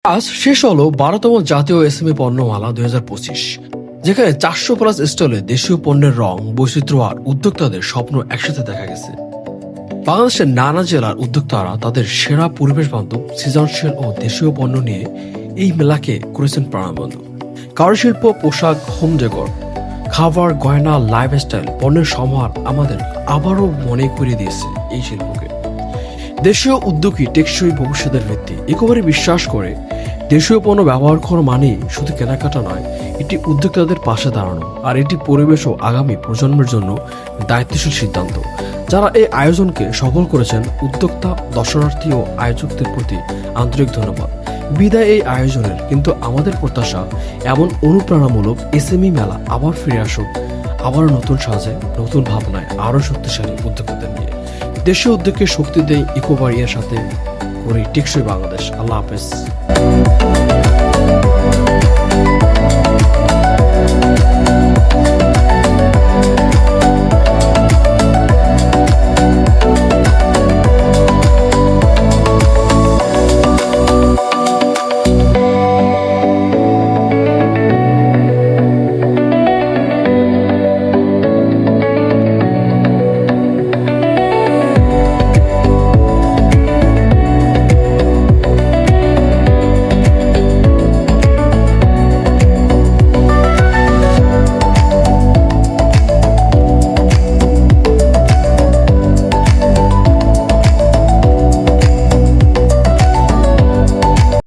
আজ শেষ হলো 12তম জাতীয় এসএমই পণ্যমালা 2025, যেখানে 400+ স্টলে দেশীয় পণ্যের রং, বৈচিত্র্য আর উদ্যোক্তাদের স্বপ্ন একসাথে দেখা গেছে। বাংলাদেশের নানা জেলার উদ্যোক্তারা তাদের সেরা পরিবেশ বান্ধব, সৃজনশীল ও দেশীয় পণ্য নিয়ে এই মেলাকে করেছেন প্রাণবন্ত। কারুশিল্প, পোশাক, হোম ডেকর, খাবার, গয়না, লাইফস্টাইল পণ্যের সমাহার আমাদের আবারও মনে করিয়ে দিয়েছে এই শিল্পকে। দেশীয় উদ্যোগী টেকসই ভবিষ্যতের ভিত্তি। একেবারে বিশ্বাস করে দেশীয় পণ্য ব্যবহার করা মানেই শুধু কেনাকাটা নয়, এটি উদ্যোক্তাদের পাশে দাঁড়ানো, আর এটি পরিবেশ ও আগামী প্রজন্মের জন্য দায়িত্বশীল সিদ্ধান্ত। যারা এই আয়োজনকে সফল করেছেন, উদ্যোক্তা, দর্শনার্থী ও আয়োজকদের প্রতি আন্তরিক ধন্যবাদ। বিদায় এই আয়োজনের, কিন্তু আমাদের প্রত্যাশা এমন অনুপ্রেরণামূলক এসএমই মেলা আবার ফিরে আসুক, আবারও নতুন সাজে, নতুন ভাবনায়, আরও শক্তিশালী উদ্যোক্তাদের নিয়ে। দেশীয় উদ্যোগকে শক্তি দেয় ইকোবারিয়ার সাথে করি টেকসই বাংলাদেশ। আল্লাহ হাফেজ।